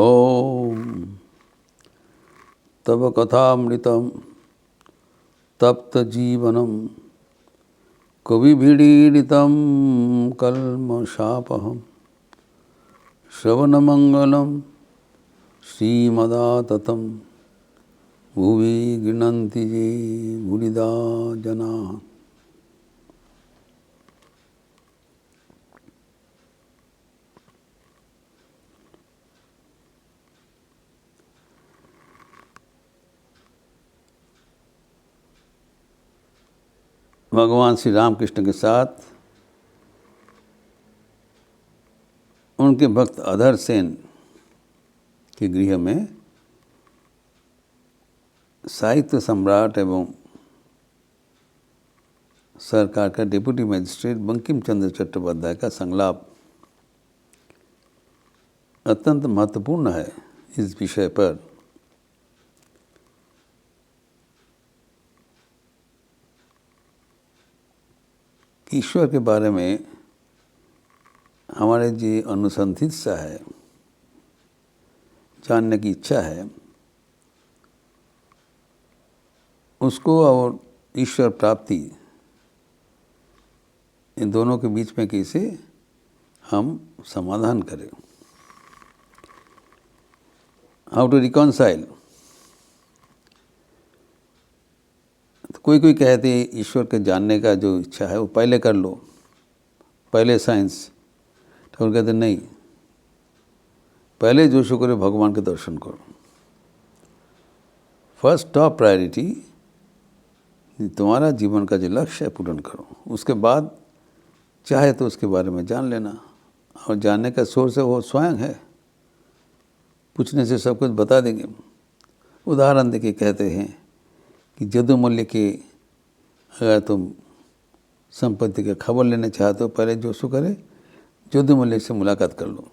ओम तव कथामृतम तप्त जीवनम कविभिडीडितं कल्मषापहं श्रवणमंगलं श्रीमदाततं भुवि गृह्णन्ति ये भूरिदा जनाः। भगवान श्री रामकृष्ण के साथ उनके भक्त अधर सेन के गृह में साहित्य सम्राट एवं सरकार का डिप्टी मजिस्ट्रेट बंकिम चंद्र चट्टोपाध्याय का संलाप अत्यंत महत्वपूर्ण है। इस विषय पर ईश्वर के बारे में हमारे जी अनुसंधित्सा है, जानने की इच्छा है, उसको और ईश्वर प्राप्ति इन दोनों के बीच में कैसे हम समाधान करें, हाउ टू रिकॉन्साइल। तो कोई कहते हैं ईश्वर के जानने का जो इच्छा है वो पहले कर लो, पहले साइंस। ठाकुर कहते नहीं, पहले जो शुक्र है भगवान के दर्शन करो। फर्स्ट टॉप प्रायोरिटी तुम्हारा जीवन का जो लक्ष्य है पूर्ण करो, उसके बाद चाहे तो उसके बारे में जान लेना। और जानने का सोर्स है वो स्वयं है, पूछने से सब कुछ बता देंगे। उदाहरण देके कहते हैं कि जदुमल्य के अगर तुम संपत्ति का खबर लेना चाहते हो, पहले जो सो करे जदुमल्य से मुलाकात कर लो,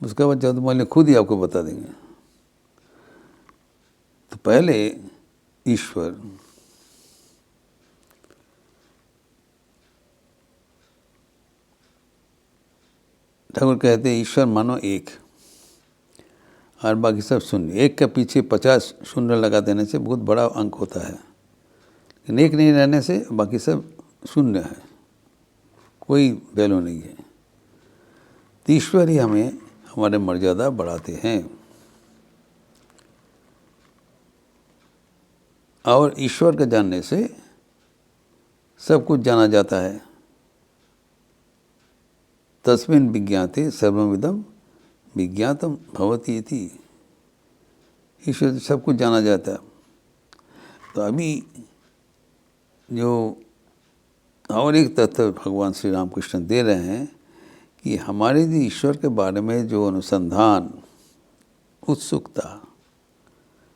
उसके बाद जदुमल्य खुद ही आपको बता देंगे। तो पहले ईश्वर ठाकुर कहते हैं ईश्वर मानो एक और बाकी सब शून्य। एक के पीछे 50 शून्य लगा देने से बहुत बड़ा अंक होता है, लेकिन एक नहीं रहने से बाकी सब शून्य है, कोई वैल्यू नहीं है। तो ईश्वर ही हमें हमारे मर्यादा बढ़ाते हैं और ईश्वर के जानने से सब कुछ जाना जाता है। तस्मिन् विज्ञाते सर्वमिदं विज्ञातम भवति इति। ईश्वर से सब कुछ जाना जाता है। तो अभी जो और एक तथ्य भगवान श्री रामकृष्ण दे रहे हैं कि हमारे लिए ईश्वर के बारे में जो अनुसंधान, उत्सुकता,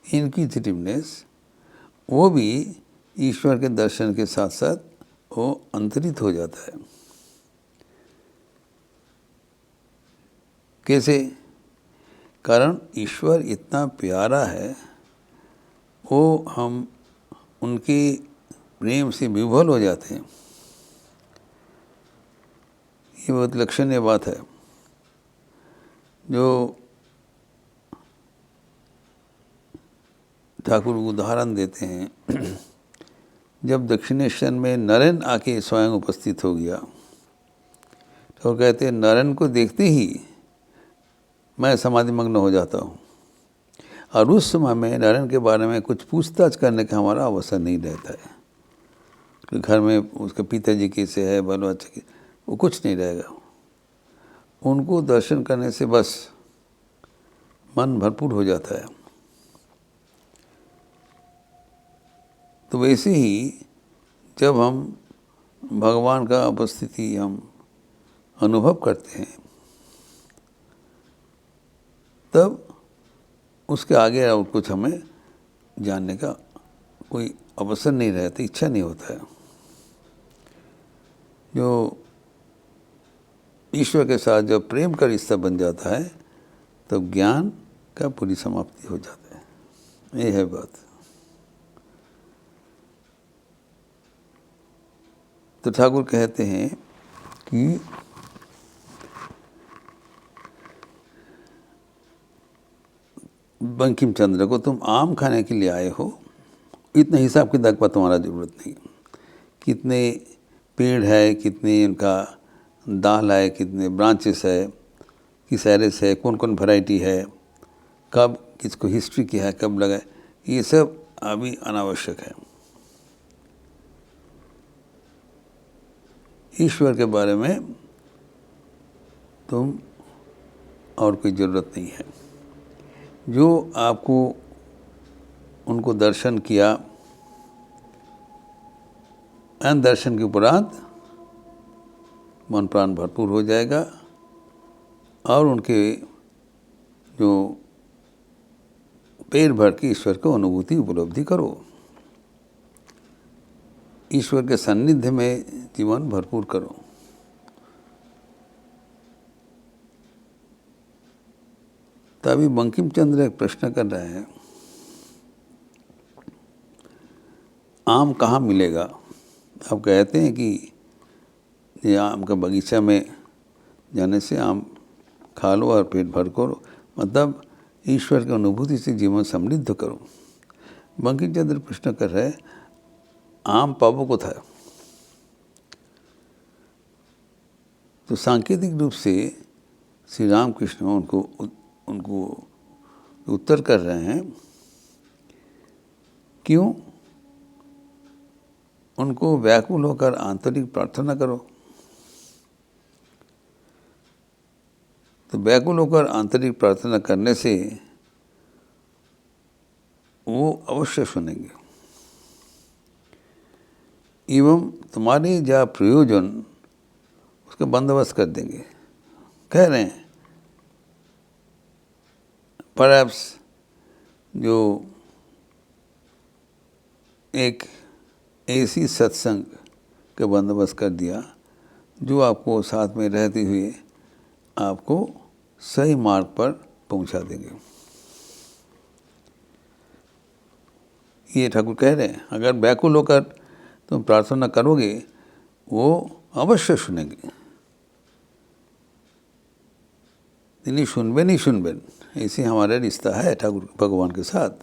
इनक्विजिटिवनेस, वो भी ईश्वर के दर्शन के साथ साथ वो अंतरित हो जाता है। कैसे? कारण ईश्वर इतना प्यारा है, वो हम उनके प्रेम से विभोल हो जाते हैं। ये बहुत लक्षणीय बात है। जो ठाकुर उदाहरण देते हैं, जब दक्षिणेश्वर में नरेन आके स्वयं उपस्थित हो गया तो कहते हैं नरेन को देखते ही मैं समाधि मग्न हो जाता हूँ। और उस समय में नरेन के बारे में कुछ पूछताछ करने का हमारा अवसर नहीं रहता है कि घर में उसके पिताजी कैसे है, बाल बच्चे के, वो कुछ नहीं रहेगा। उनको दर्शन करने से बस मन भरपूर हो जाता है। तो वैसे ही जब हम भगवान का उपस्थिति हम अनुभव करते हैं तब उसके आगे और कुछ हमें जानने का कोई अवसर नहीं रहता, इच्छा नहीं होता है। जो ईश्वर के साथ जब प्रेम का रिश्ता बन जाता है तब ज्ञान का पूरी समाप्ति हो जाता है। ये है बात। तो ठाकुर कहते हैं कि बंकिम चंद्र को तुम आम खाने के लिए आए हो, इतने हिसाब किताब का तुम्हारा ज़रूरत नहीं। कितने पेड़ है, कितने उनका दाल है, कितने ब्रांचेस है, किस एरिस है, कौन कौन वैरायटी है, कब किसको हिस्ट्री क्या है, कब लगा, ये सब अभी अनावश्यक है। ईश्वर के बारे में तुम और कोई ज़रूरत नहीं है। जो आपको उनको दर्शन किया, एन दर्शन के उपरांत मन प्राण भरपूर हो जाएगा और उनके जो पेट भर के ईश्वर को अनुभूति उपलब्धि करो। ईश्वर के सान्निध्य में जीवन भरपूर करो। तभी बंकिम चंद्र एक प्रश्न कर रहे हैं, आम कहाँ मिलेगा? आप कहते हैं कि ये आम का बगीचा में जाने से आम खा लो और पेट भर करो, मतलब ईश्वर की अनुभूति से जीवन समृद्ध करो। बंकिम चंद्र प्रश्न कर रहे हैं, आम पावो कोथाय? तो सांकेतिक रूप से श्री रामकृष्ण उनको उत्तर कर रहे हैं, क्यों? उनको व्याकुल होकर आंतरिक प्रार्थना करो। तो व्याकुल होकर आंतरिक प्रार्थना करने से वो अवश्य सुनेंगे एवं तुम्हारे जा प्रयोजन उसका बंदोबस्त कर देंगे। कह रहे हैं परहैप्स जो एक ऐसी सत्संग का बंदोबस्त कर दिया जो आपको साथ में रहते हुए आपको सही मार्ग पर पहुंचा देंगे। ये ठाकुर कह रहे हैं, अगर व्याकुल होकर तुम प्रार्थना करोगे वो अवश्य सुनेंगे। তিনি শুনবেনই শুনবেন, ऐसे हमारा रिश्ता है ठाकुर भगवान के साथ।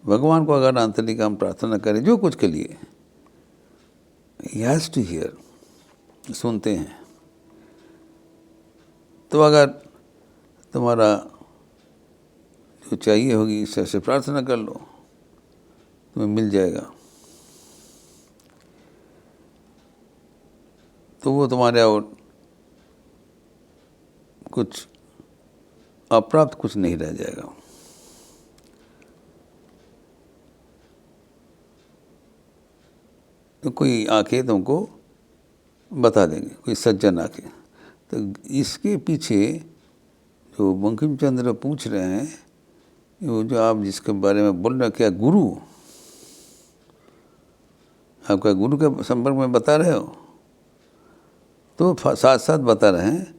भगवान को अगर आंतरिक हम प्रार्थना करें जो कुछ के लिए, he has to hear, सुनते हैं। तो अगर तुम्हारा जो चाहिए होगी ईश्वर से प्रार्थना कर लो, तुम्हें मिल जाएगा। तो वो तुम्हारे और कुछ अप्राप्त कुछ नहीं रह जाएगा। तो कोई आके तुमको बता देंगे, कोई सज्जन आके। तो इसके पीछे जो बंकिम चंद्र पूछ रहे हैं, वो जो आप जिसके बारे में बोल रहे हैं, क्या गुरु? आपका गुरु के संपर्क में बता रहे हो? तो साथ साथ बता रहे हैं,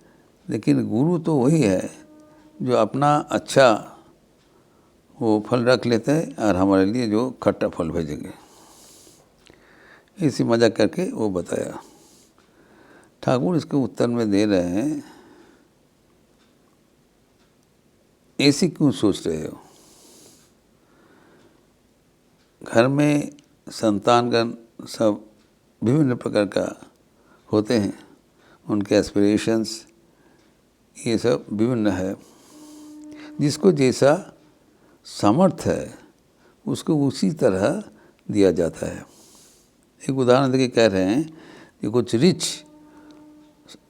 लेकिन गुरु तो वही है जो अपना अच्छा वो फल रख लेते हैं और हमारे लिए जो खट्टा फल भेजेंगे। इसी मजाक करके वो बताया। ठाकुर इसके उत्तर में दे रहे हैं, ऐसी क्यों सोच रहे हो? घर में संतानगण सब विभिन्न प्रकार का होते हैं, उनके एस्पिरेशंस ये सब विभिन्न है। जिसको जैसा सामर्थ्य है उसको उसी तरह दिया जाता है। एक उदाहरण देके कह रहे हैं कि कुछ रिच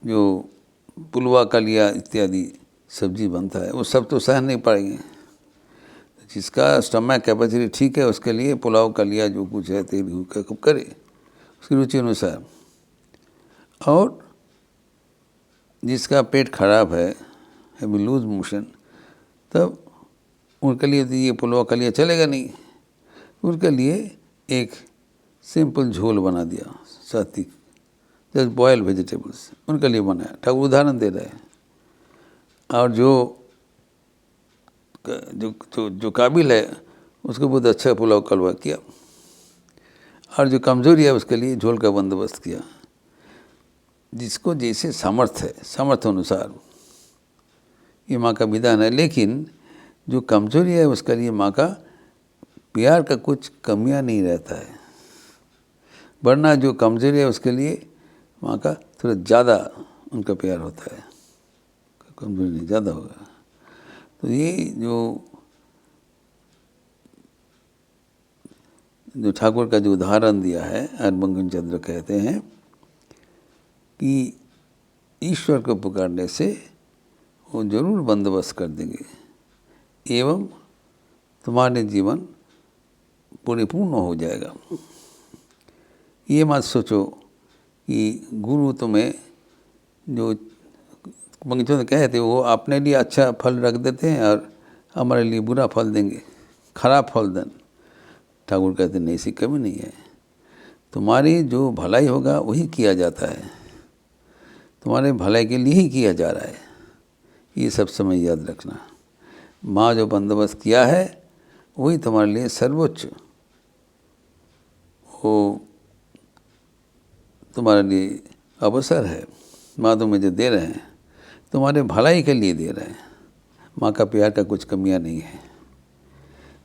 जो पुलवा कलिया इत्यादि सब्जी बनता है, वो सब तो सहन नहीं पाएंगे। जिसका स्टमक कैपेसिटी ठीक है उसके लिए पुलाव कलिया जो कुछ है तेल का करे उसकी रुचि अनुसार। और जिसका पेट खराब है, लूज मोशन, तब उनके लिए तो ये पुलाव कलिया चलेगा नहीं। उनके लिए एक सिंपल झोल बना दिया, सात्विक, जस्ट बॉयल वेजिटेबल्स उनके लिए बनाया। ठाकुर उदाहरण दे रहे हैं। और जो काबिल है उसको बहुत अच्छा पुलाव कलवा किया, और जो कमज़ोरी है उसके लिए झोल का बंदोबस्त किया। जिसको जैसे सामर्थ्य है, सामर्थ्य अनुसार ये माँ का विधान है। लेकिन जो कमजोरी है उसके लिए माँ का प्यार का कुछ कमियां नहीं रहता है, वरना जो कमजोरी है उसके लिए माँ का थोड़ा ज़्यादा उनका प्यार होता है, कमजोरी नहीं ज़्यादा होगा। तो ये जो ठाकुर का जो उदाहरण दिया है, हरबंकिम चंद्र कहते हैं कि ईश्वर को पुकारने से वो जरूर बंदोबस्त कर देंगे एवं तुम्हारे जीवन परिपूर्ण हो जाएगा। ये मत सोचो कि गुरु तुम्हें जो बंकिमचंद्र कहते वो अपने लिए अच्छा फल रख देते हैं और हमारे लिए बुरा फल देंगे, खराब फल दें। ठाकुर कहते नहीं, ऐसी कमी नहीं है। तुम्हारी जो भलाई होगा वही किया जाता है, तुम्हारे भलाई के लिए ही किया जा रहा है, ये सब समय याद रखना। माँ जो बंदोबस्त किया है वही तुम्हारे लिए सर्वोच्च, वो तुम्हारे लिए अवसर है। माँ तुम्हें जो दे रहे हैं तुम्हारे भलाई के लिए दे रहे हैं। माँ का प्यार का कुछ कमियां नहीं है।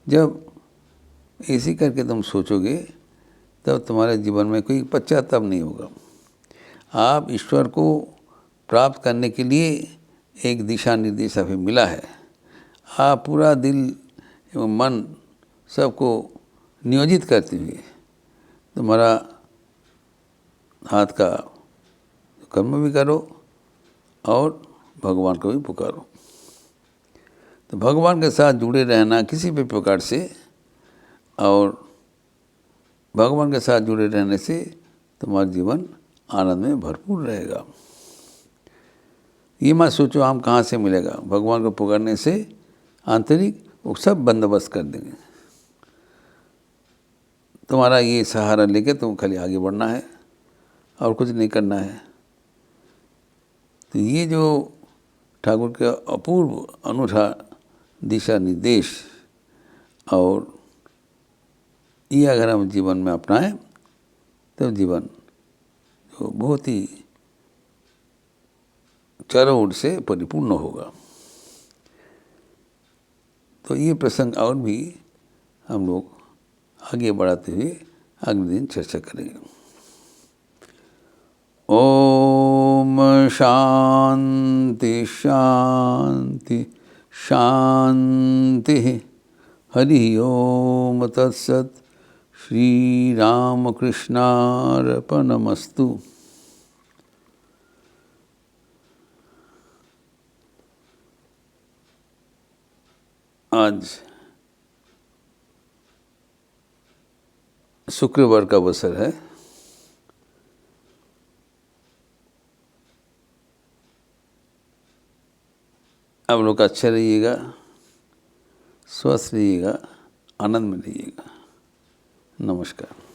जब ऐसी करके तुम सोचोगे तब तुम्हारे जीवन में कोई पश्चाताप नहीं होगा। आप ईश्वर को प्राप्त करने के लिए एक दिशा निर्देश अभी मिला है। आप पूरा दिल एवं मन सबको नियोजित करते हुए तुम्हारा हाथ का कर्म भी करो और भगवान को भी पुकारो। तो भगवान के साथ जुड़े रहना किसी भी प्रकार से, और भगवान के साथ जुड़े रहने से तुम्हारा जीवन आनंद में भरपूर रहेगा। ये मत सोचो हम कहाँ से मिलेगा, भगवान को पुकारने से आंतरिक वो सब बंदोबस्त कर देंगे। तुम्हारा ये सहारा लेके तुम खाली आगे बढ़ना है और कुछ नहीं करना है। तो ये जो ठाकुर का अपूर्व अनूठा दिशा निर्देश, और ये अगर हम जीवन में अपनाएं तो जीवन जो बहुत ही चारों ओर से परिपूर्ण होगा। तो ये प्रसंग और भी हम लोग आगे बढ़ाते हुए अगले दिन चर्चा करेंगे। ओम शांति शांति शांति। हरि ओम तत्सत। श्री रामकृष्णार्पणमस्तु। आज शुक्रवार का अवसर है। आप लोग अच्छे रहिएगा, स्वस्थ रहिएगा, आनंद में रहिएगा। नमस्कार।